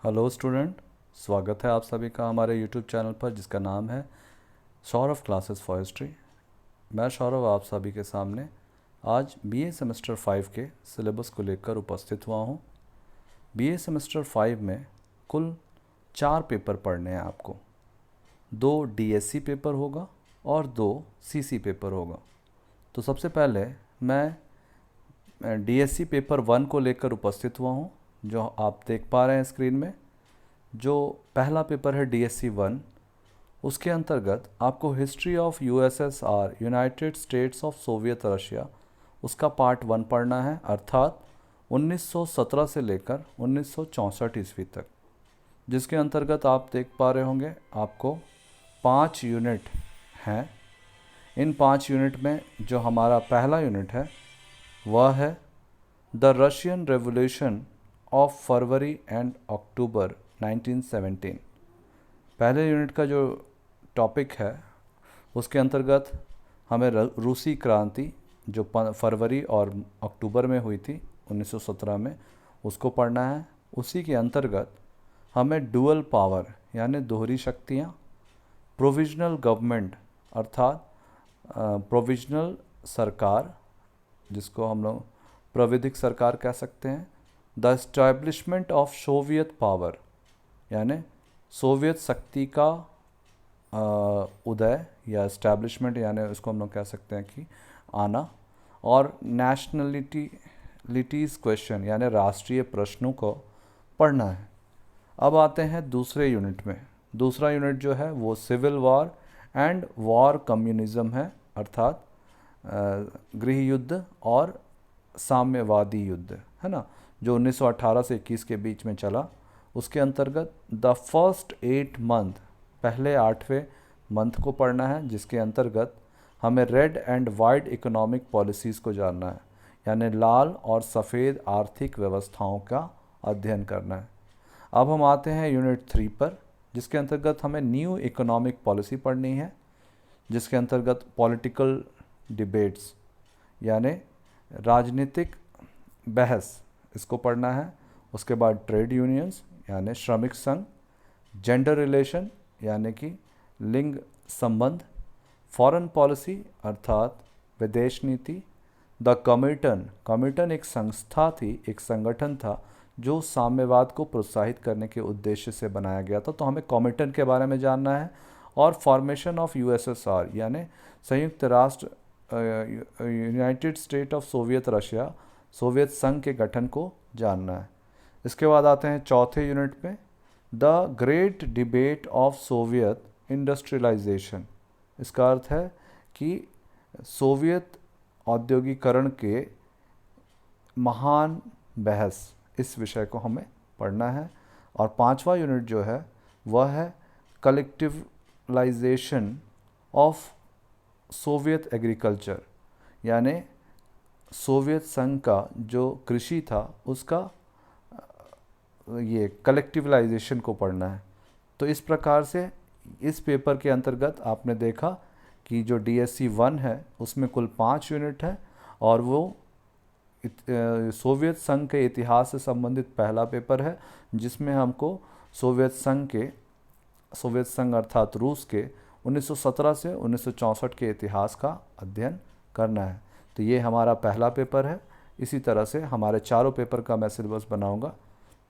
Hello student, स्वागत है आप सभी का हमारे यूट्यूब चैनल पर जिसका नाम है सौरभ क्लासेस फॉर हिस्ट्री। मैं सौरभ आप सभी के सामने आज बीए सेमेस्टर 5 के सिलेबस को लेकर उपस्थित हुआ हूँ। बीए सेमेस्टर 5 में कुल 4 पेपर पढ़ने हैं आपको। 2 डीएससी पेपर होगा और 2 सीसी पेपर होगा। तो सबसे पहले मैं डीएससी पेपर 1 को लेकर उपस्थित हुआ हूँ, जो आप देख पा रहे हैं स्क्रीन में। जो पहला पेपर है डीएससी 1, उसके अंतर्गत आपको history of USSR United states of Soviet Russia उसका पार्ट 1 पढ़ना है, अर्थात 1917 से लेकर 1964 ईस्वी तक, जिसके अंतर्गत आप देख पा रहे होंगे आपको 5 यूनिट हैं। इन 5 यूनिट में जो हमारा पहला यूनिट है वह है the Russian revolution of February and October 1917। पहले यूनिट का जो टॉपिक है उसके अंतर्गत हमें रूसी क्रांति जो फरवरी और अक्टूबर में हुई थी 1917 में, उसको पढ़ना है। उसी के अंतर्गत हमें डुअल पावर यानी दोहरी शक्तियाँ, प्रोविजनल गवर्नमेंट अर्थात प्रोविजनल सरकार, जिसको हम लोग प्राविधिक सरकार कह सकते हैं, the establishment of Soviet power यानी सोवियत शक्ति का उदय या एस्टैब्लिशमेंट यानी उसको हम लोग कह सकते हैं कि आना, और नेशनलिटीज़ क्वेश्चन यानी राष्ट्रीय प्रश्नों को पढ़ना है। अब आते हैं दूसरे यूनिट में। दूसरा यूनिट जो है वो civil war and war communism है, अर्थात गृह युद्ध और साम्यवादी युद्ध है ना, जो 1918 से 21 के बीच में चला। उसके अंतर्गत द फर्स्ट 8 मंथ, पहले 8वें मंथ को पढ़ना है, जिसके अंतर्गत हमें red and white economic policies को जानना है, यानी लाल और सफ़ेद आर्थिक व्यवस्थाओं का अध्ययन करना है। अब हम आते हैं यूनिट 3 पर, जिसके अंतर्गत हमें न्यू इकोनॉमिक पॉलिसी पढ़नी है, जिसके अंतर्गत पॉलिटिकल डिबेट्स यानी राजनीतिक बहस, इसको पढ़ना है। उसके बाद ट्रेड यूनियंस यानी श्रमिक संघ, जेंडर रिलेशन यानी कि लिंग संबंध, फॉरेन पॉलिसी अर्थात विदेश नीति, द कमिटन एक संस्था थी, एक संगठन था जो साम्यवाद को प्रोत्साहित करने के उद्देश्य से बनाया गया था, तो हमें कमिटन के बारे में जानना है। और फॉर्मेशन ऑफ यूएसएसआर यानी संयुक्त राष्ट्र United state of Soviet Russia, Soviet संघ के गठन को जानना है। इसके बाद आते हैं चौथे यूनिट पे, the great debate of Soviet industrialisation. इसका अर्थ है कि सोवियत औद्योगिकरण के महान बहस, इस विषय को हमें पढ़ना है। और पांचवा यूनिट जो है वह है कलेक्टिवलाइजेशन ऑफ सोवियत एग्रीकल्चर, यानी सोवियत संघ का जो कृषि था उसका ये कलेक्टिवलाइजेशन को पढ़ना है। तो इस प्रकार से इस पेपर के अंतर्गत आपने देखा कि जो डीएससी 1 है उसमें कुल 5 यूनिट है, और वो सोवियत संघ के इतिहास से संबंधित पहला पेपर है, जिसमें हमको सोवियत संघ अर्थात रूस के 1917 से 1964 के इतिहास का अध्ययन करना है। तो ये हमारा पहला पेपर है। इसी तरह से हमारे चारों पेपर का मैं सिलेबस बनाऊंगा।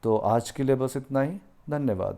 तो आज के लिए बस इतना ही। धन्यवाद।